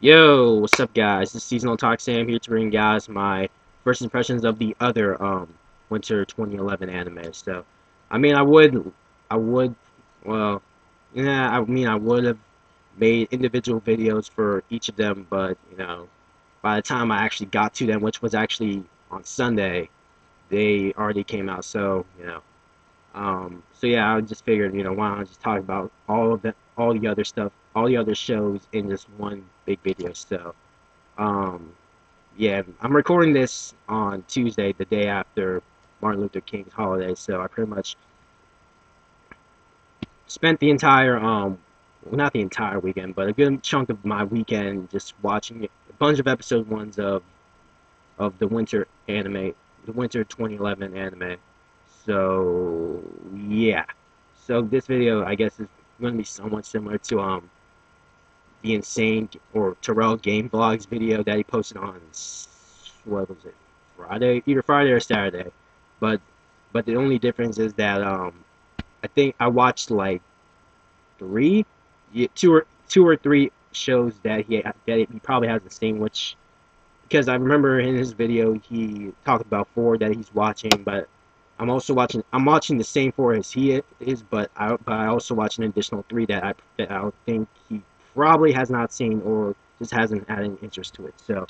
Yo, what's up, guys? This is Seasonal Talk Sam here to bring you guys my first impressions of the other Winter 2011 anime. So, I mean, I would, well, yeah, I mean, I would have made individual videos for each of them, but by the time I actually got to them, which was actually on Sunday, they already came out. So, so yeah, I just figured, why not just talk about all the other stuff, all the other shows in just one big video. So, um, yeah, I'm recording this on Tuesday, the day after Martin Luther King's holiday. So I pretty much spent the entire, well, not the entire weekend, but a good chunk of my weekend just watching a bunch of episode ones of the winter anime, the winter 2011 anime. So yeah, so this video I guess is going to be somewhat similar to the insane or Terrell Game Vlogs video that he posted on what was it, Friday, either Friday or Saturday, but the only difference is that I think I watched like three, yeah, two or three shows that he probably hasn't seen, which because I remember in his video he talked about four that he's watching, but I'm watching the same four as he is, but I also watch an additional three that I think he probably has not seen or just hasn't had any interest to it. So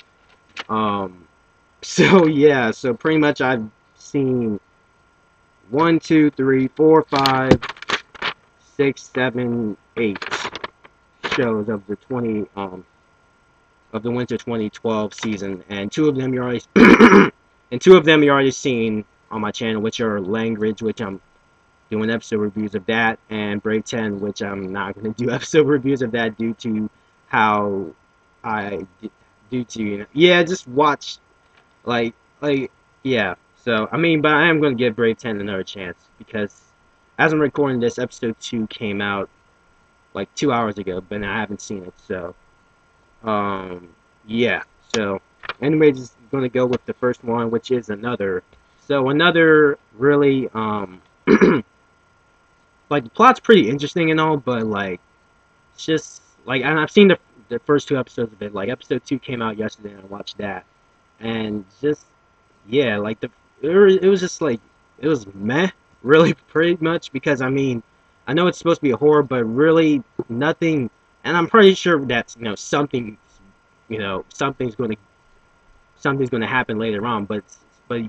so yeah, so pretty much I've seen one, two, three, four, five, six, seven, eight shows of the 20 of the winter 2012 season, and two of them you already and two of them you already seen on my channel, which are Language, which I'm doing episode reviews of that, and Brave 10, which I'm not going to do episode reviews of that due to how I due to yeah, just watch like yeah. So I mean, but I am going to give Brave 10 another chance because as I'm recording this, episode 2 came out like 2 hours ago, but I haven't seen it. So yeah. So anyway, just going to go with the first one, which is another. So another really like the plot's pretty interesting and all, but like it's just like, and I've seen the first two episodes of it. Like episode 2 came out yesterday, and I watched that, and just yeah, like it was just like it was meh, really, pretty much, because I mean I know it's supposed to be a horror, but really nothing, and I'm pretty sure that something, something's going to happen later on, but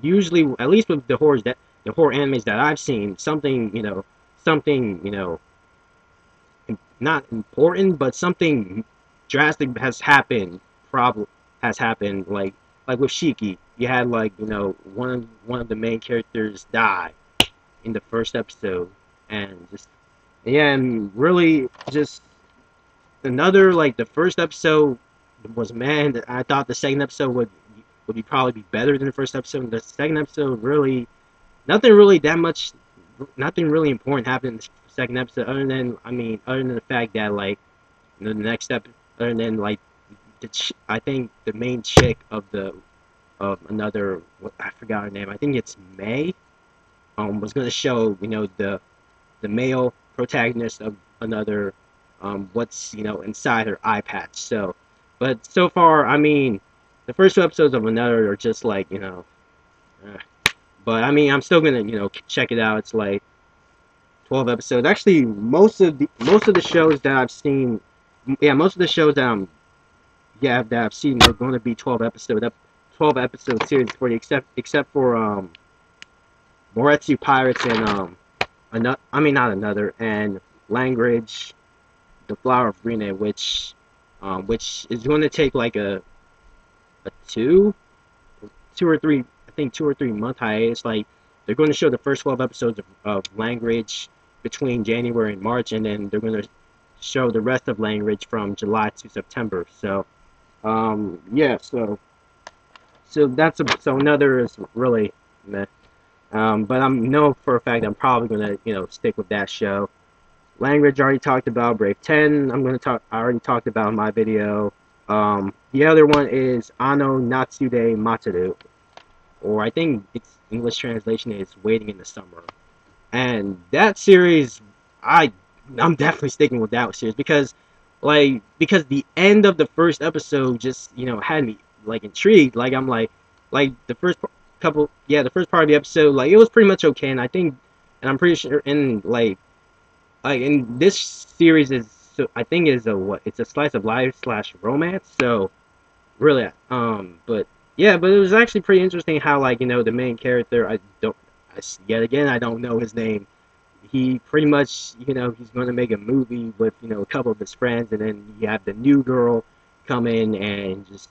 usually, at least with the horror animes that I've seen, something not important, but something drastic has happened. Probably has happened. Like with Shiki, you had like one of the main characters die in the first episode, and just yeah, and really just another, like, the first episode was, man, I thought the second episode would be probably be better than the first episode. The second episode really nothing really that much, nothing really important happened in the second episode, other than the fact that, like, the next step, other than like I think the main chick of another, I forgot her name. I think it's May. Was gonna show the male protagonist of another, what's inside her eye patch. So, but so far, I mean, the first two episodes of another are just like eh. But I mean, I'm still gonna check it out. It's like 12 episodes. Actually, most of the shows that I've seen, yeah, most of the shows that I've seen are going to be 12 episode series for you, except for Moretsu Pirates and not another, and Language, the Flower of Green, which is going to take like a two or three, I think 2 or 3 month hiatus. Like, they're going to show the first 12 episodes of Language between January and March, and then they're going to show the rest of Language from July to September. So yeah, so another is really meh. But I'm know for a fact I'm probably gonna stick with that show. Language already talked about. Brave 10 I already talked about in my video. The other one is Ano Natsude Mataru, or I think its English translation is Waiting in the Summer. And that series, I'm definitely sticking with that series because like because the end of the first episode just had me like intrigued. Like I'm like the the first part of the episode, like it was pretty much okay, and I'm pretty sure, and like in this series is so I think is a what it's a slice of life slash romance. So really, but yeah, but it was actually pretty interesting how like the main character yet again I don't know his name. He pretty much he's going to make a movie with a couple of his friends, and then you have the new girl come in and just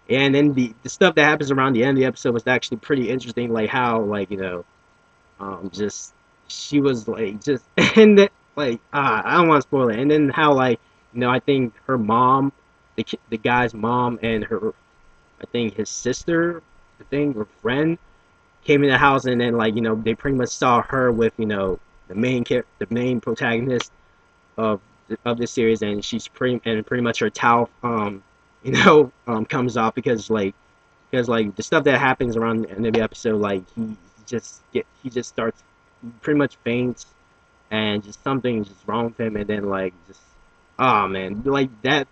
and then the stuff that happens around the end of the episode was actually pretty interesting, like how like just she was like just and then like I don't want to spoil it, and then how like I think her mom, the guy's mom, and her I think his sister, I think her friend came in the house, and then like they pretty much saw her with the main protagonist of this series, and pretty much her towel comes off because like the stuff that happens around the end of the episode, like he just starts he pretty much faints, and just something is just wrong with him, and then like just oh man, like that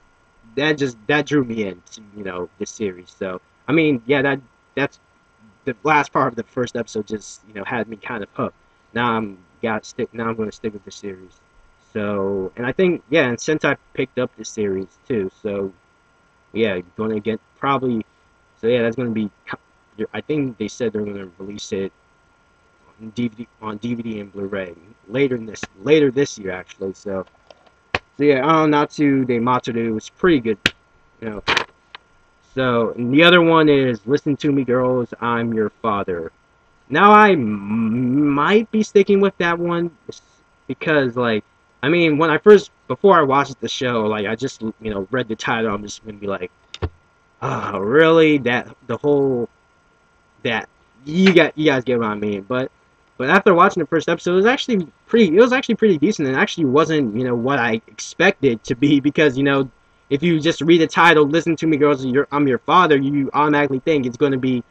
drew me into this series. So I mean yeah, that's the last part of the first episode just had me kind of hooked. Now I'm going to stick with the series. So and I think yeah, and since I picked up the series too, so yeah, going to get probably so yeah, that's going to be I think they said they're going to release it on DVD and Blu-ray later this year actually. So yeah, Natsu de Matsudu was pretty good, you know. So and the other one is Listen to Me Girls, I'm Your Father. Now I might be sticking with that one because like I mean when I first before I watched the show, like I just read the title, I'm just gonna be like, oh really, that the whole that you guys get what I mean. But after watching the first episode, it was actually pretty decent, and actually wasn't what I expected to be, because if you just read the title, Listen to Me Girls, I'm Your Father, you automatically think it's going to be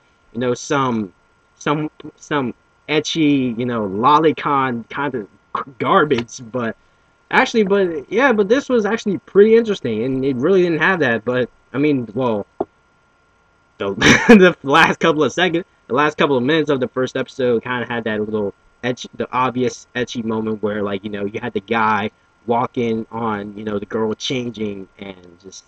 some some some etchy lolicon kind of garbage. But yeah, but this was actually pretty interesting, and it really didn't have that. But I mean, well, the the last couple of minutes of the first episode kind of had that little the obvious etchy moment where like you had the guy walking on the girl changing, and just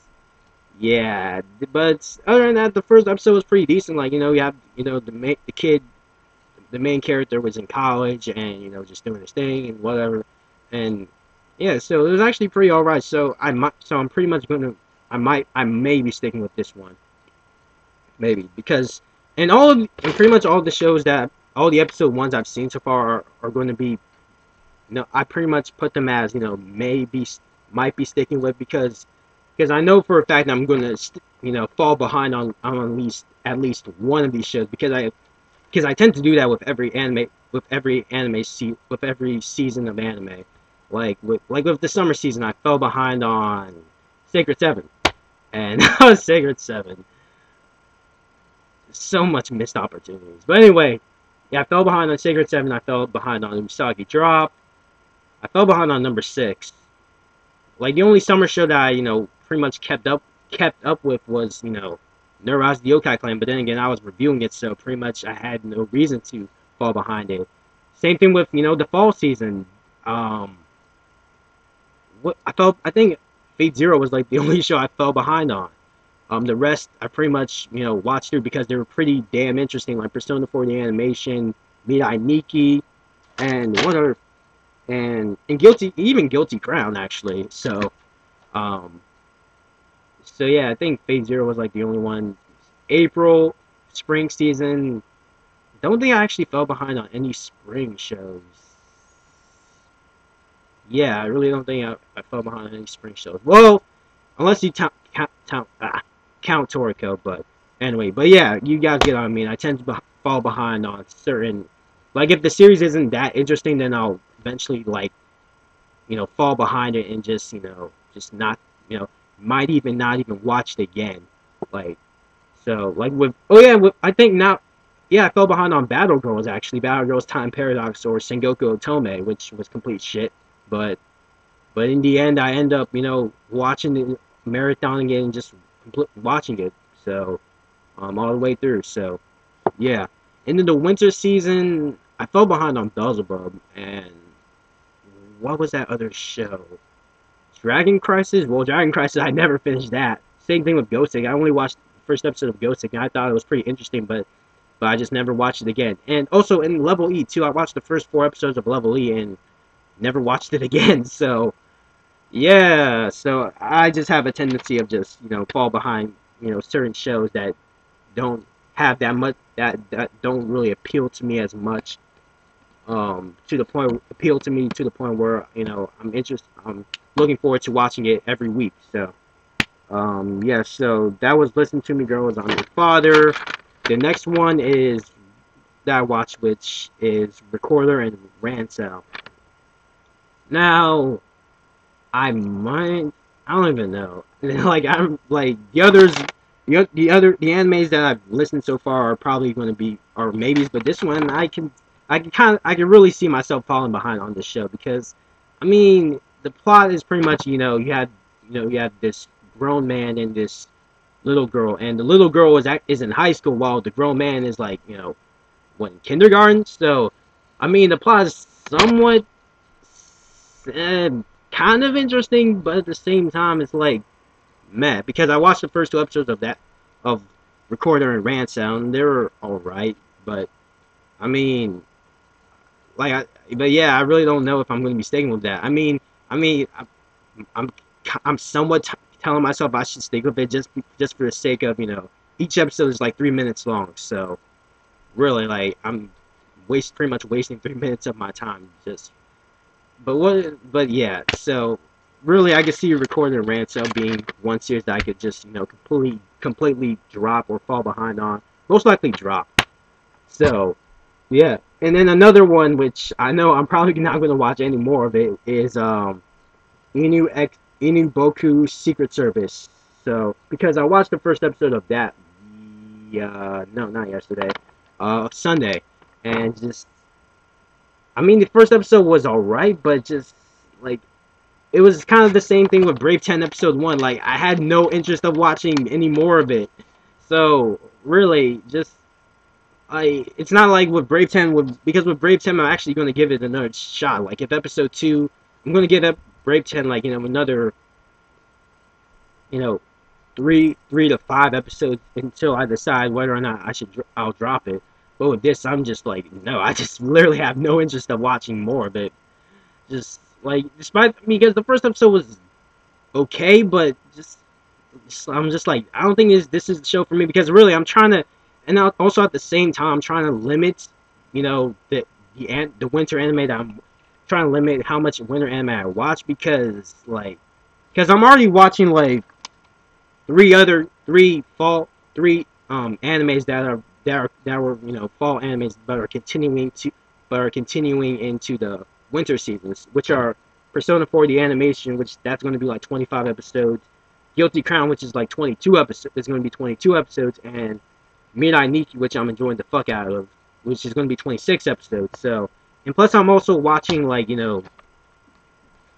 yeah. But other than that, the first episode was pretty decent. Like you have the main character was in college, and just doing his thing and whatever, and yeah, so it was actually pretty alright. I'm pretty much gonna I may be sticking with this one. Maybe because and pretty much all the shows that all the episode ones I've seen so far are going to be I pretty much put them as maybe might be sticking with, because I know for a fact I'm going to fall behind on at least one of these shows, because I tend to do that with every season of anime. With the summer season, I fell behind on Sacred Seven, and Sacred Seven, so much missed opportunities. But anyway, yeah, I fell behind on Sacred Seven. I fell behind on Usagi Drop. I fell behind on number 6. Like the only summer show that I pretty much kept up with was Neuro's the Yokai Clan. But then again, I was reviewing it, so pretty much I had no reason to fall behind it. Same thing with the fall season. I think Fate Zero was like the only show I fell behind on. The rest I pretty much watched through because they were pretty damn interesting, like Persona 4 the animation, Mirai Nikki, and one other, and Guilty Crown actually. Um, so yeah, I think Phase Zero was like the only one. April, spring season. Don't think I actually fell behind on any spring shows. Yeah, I really don't think I fell behind on any spring shows. Well, unless you count Toriko, but anyway, but yeah, you guys get what I mean. I tend to fall behind on certain, like if the series isn't that interesting, then I'll eventually like, fall behind it and just not, might even not even watch it again. Like, so like I think now, yeah, I fell behind on Battle Girls actually, Battle Girls Time Paradox or Sengoku Otome, which was complete shit, but But in the end, I end up, watching it, marathoning it, and just watching it. So, all the way through. So, yeah. And then the winter season, I fell behind on Beelzebub, and what was that other show? Dragon Crisis? Well, Dragon Crisis, I never finished that. Same thing with Ghosting. I only watched the first episode of Ghosting, and I thought it was pretty interesting, but I just never watched it again. And also in Level E, too, I watched the first 4 episodes of Level E and never watched it again. So, yeah. So, I just have a tendency of just, fall behind, certain shows that don't have that much, that don't really appeal to me as much. To the point appeal to me to the point where I'm looking forward to watching it every week. So yeah, so that was Listen to Me Girls, I'm Your Father. The next one is that I watched, which is Recorder and Ransom. Now I don't even know. Like I'm like the others, the animes that I've listened so far are probably going to be are maybes, but this one I can really see myself falling behind on this show because, I mean, the plot is pretty much you have this grown man and this little girl, and the little girl is in high school while the grown man is like what, in kindergarten. So, I mean, the plot is somewhat uh, kind of interesting, but at the same time, it's like meh. Because I watched the first 2 episodes of Recorder and Ransom. They were all right, but I mean, but yeah, I really don't know if I'm going to be sticking with that. I'm I'm somewhat telling myself I should stick with it just for the sake of each episode is like 3 minutes long. So really, like I'm pretty much wasting 3 minutes of my time just. But yeah, so really, I could see Recording Ransom being one series that I could just completely drop or fall behind on. Most likely drop. So yeah, and then another one which I know I'm probably not going to watch any more of it is Inu Boku Secret Service. So because I watched the first episode of that, no, not yesterday, Sunday, and just I mean the first episode was alright, but just like it was kind of the same thing with Brave 10 episode 1. Like I had no interest of watching any more of it. So really, just it's not like with Brave 10 because with Brave 10 I'm actually going to give it another shot. Like if episode 2, I'm going to give up Brave 10 like another you know 3 to 5 episodes until I decide whether or not I'll drop it. But with this, I'm just like no, I just literally have no interest of watching more of it. Just like despite because the first episode was okay, but I'm just like I don't think this is the show for me because really I'm trying to, and also at the same time I'm trying to limit, the winter anime that I'm trying to limit how much winter anime I watch because I'm already watching like three animes that were fall animes but are continuing into the winter seasons, which are Persona 4 the animation, which that's going to be like 25 episodes. Guilty Crown, which is like 22 episodes, is going to be 22 episodes, and Mirai Nikki, which I'm enjoying the fuck out of, which is going to be 26 episodes. So, and plus I'm also watching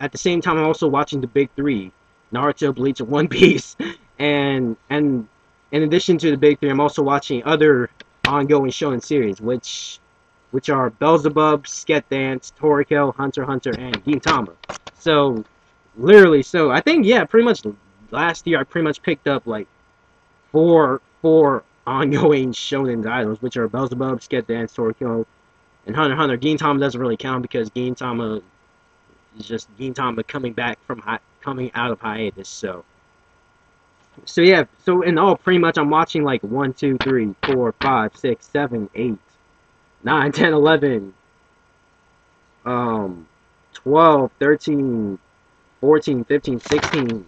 at the same time I'm also watching the big 3, Naruto, Bleach, and One Piece, and in addition to the big 3, I'm also watching other ongoing shonen series, which are Beelzebub, Sket Dance, Toriko, Hunter x Hunter, and Gintama. So, literally, so I think yeah, pretty much last year I pretty much picked up like four ongoing shonen titles, which are Beelzebub, Sket Dance, Toriko, and Hunter x Hunter. Gintama doesn't really count because Gintama is just Gintama coming out of hiatus. So yeah, so in all, pretty much I'm watching like 1, 2, 3, 4, 5, 6, 7, 8, 9, 10, 11, 12, 13, 14, 15, 16,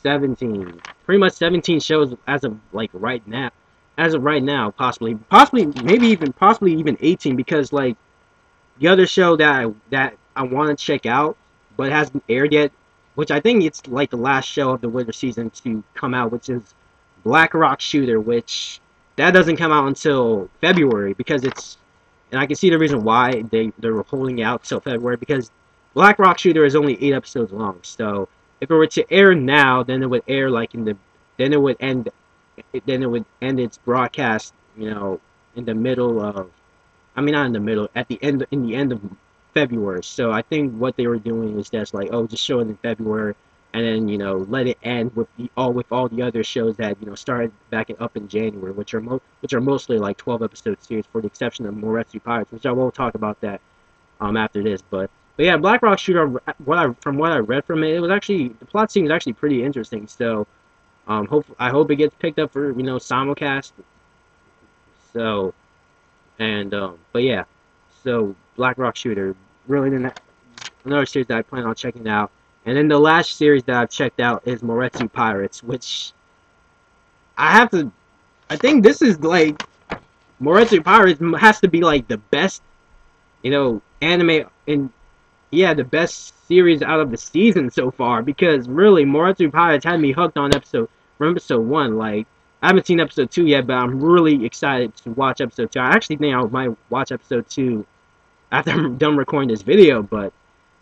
17. Pretty much 17 shows as of like right now. As of right now, possibly possibly even 18 because like the other show that I want to check out but it hasn't aired yet, which I think it's like the last show of the winter season to come out, which is Black Rock Shooter, which that doesn't come out until February because and I can see the reason why they're holding it out till February because Black Rock Shooter is only 8 episodes long. So if it were to air now, then it would air like in the then it would end then it would end its broadcast, you know, in the middle of, I mean, not in the middle, at the end, in the end of February. So I think what they were doing is just like, oh, just show it in February, and then, you know, let it end with all the other shows that, you know, started back up in January, which are mostly like 12 episode series, for the exception of Moretsu Pirates, which I will talk about that after this. But yeah, Black Rock Shooter, from what I read from it, it was actually, the plot seems actually pretty interesting. So I hope it gets picked up for, you know, simulcast. So and but yeah, so Black Rock Shooter, really another series that I plan on checking out. And then the last series that I've checked out is Moretsu Pirates, which I have to. I think this is like, Moretsu Pirates has to be like the best, you know, anime in, yeah, the best series out of the season so far, because really Moretsu Pirates had me hooked on episode 1. Like, I haven't seen episode 2 yet, but I'm really excited to watch episode 2. I actually think I might watch episode 2 after I'm done recording this video. But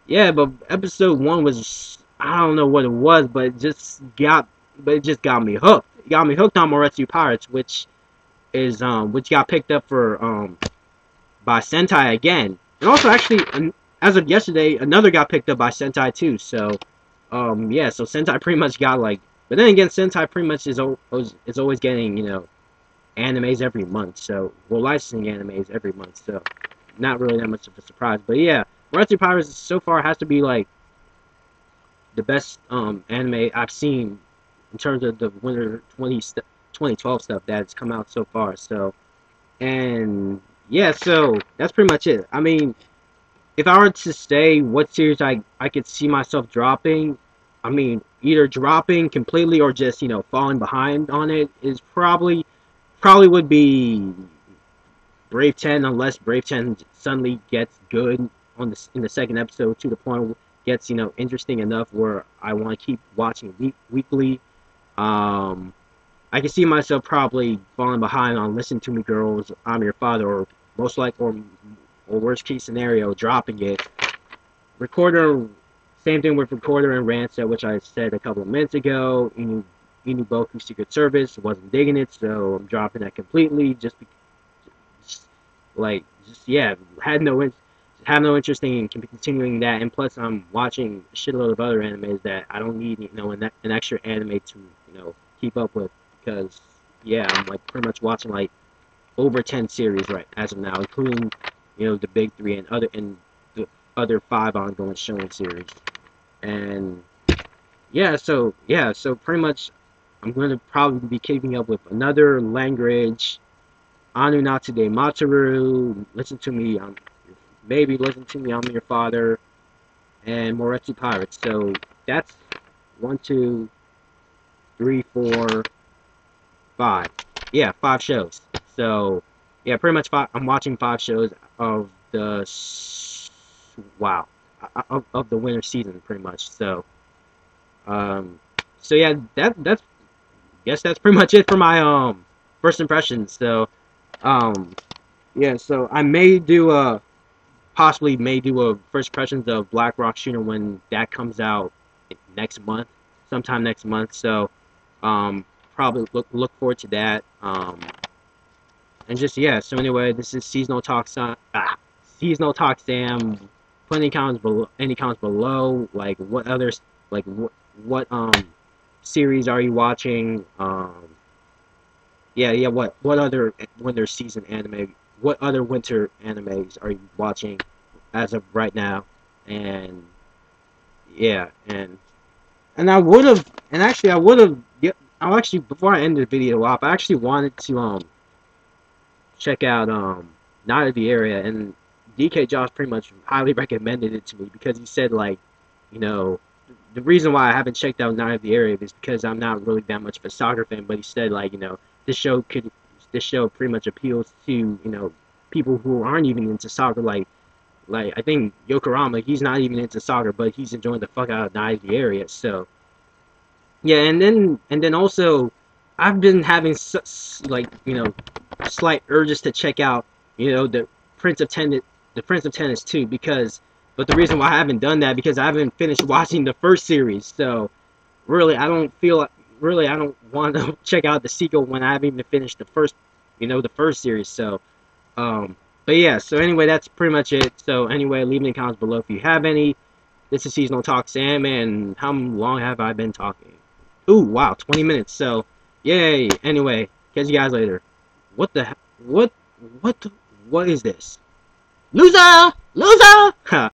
yeah, but episode 1 was, I don't know what it was, but it just got me hooked. It got me hooked on Moretsu Pirates, which got picked up for by Sentai again. And also, actually, as of yesterday, another got picked up by Sentai too. So yeah, so Sentai pretty much got like, but then again, Sentai pretty much is always getting, you know, animes every month. So, well, licensing animes every month. So not really that much of a surprise. But yeah, Moretsu Pirates so far has to be like the best anime I've seen in terms of the winter 2012 stuff that's come out so far. So, and yeah, so that's pretty much it. I mean, if I were to say what series I could see myself dropping, I mean, either dropping completely or just, you know, falling behind on it, is probably would be Brave 10, unless Brave 10 suddenly gets good in the second episode, to the point where it gets, you know, interesting enough where I want to keep watching weekly. Um, I can see myself probably falling behind on Listen to Me Girls, I'm Your Father, or most likely, or worst case scenario, dropping it. Recorder, same thing with Recorder and Ranset, which I said a couple of minutes ago. Inuboku Secret Service, wasn't digging it, so I'm dropping that completely. Yeah, had no interest in continuing that. And plus, I'm watching a shitload of other animes that I don't need, you know, an extra anime to, you know, keep up with, because yeah, I'm like pretty much watching like over 10 series right as of now, including, you know, the big three and the other 5 ongoing showing series. And so pretty much I'm going to probably be keeping up with another language, Anu Natsude Mataru, Listen to Me, I'm Your Father, and Moretsu Pirates. So that's 1, 2, 3, 4, 5. Yeah, 5 shows. So yeah, pretty much I'm watching 5 shows of the wow of the winter season, pretty much. So so yeah, that's guess that's pretty much it for my first impressions. So um yeah, so I may do a possibly may do a first impressions of Black Rock Shooter when that comes out next month, sometime next month. So probably look forward to that. And just, yeah, so anyway, this is Seasonal Talk Sam. Put any comments below, like what others, like what series are you watching? What other winter animes are you watching as of right now? And yeah, and I would have, and actually I would have, yeah, I actually, before I end the video off, I actually wanted to check out Night of the Area, and DK Josh pretty much highly recommended it to me, because he said, like, you know, the reason why I haven't checked out Night of the Area is because I'm not really that much of a soccer fan. But he said, like, you know, this show pretty much appeals to, you know, people who aren't even into soccer. Like I think Yokohama, he's not even into soccer, but he's enjoying the fuck out of Night of the Area. So yeah, and then also, I've been having like, you know, slight urges to check out, you know, Prince of Tennis too, because But the reason why I haven't done that because I haven't finished watching the first series. So really, I don't feel really I don't want to check out the sequel when I haven't even finished the first, the first series. So, but yeah. So anyway, that's pretty much it. So anyway, leave in the comments below if you have any. This is Seasonal Talk Sam, and how long have I been talking? Ooh, wow, 20 minutes. So, yay. Anyway, catch you guys later. What the what what what is this? Loser! Loser!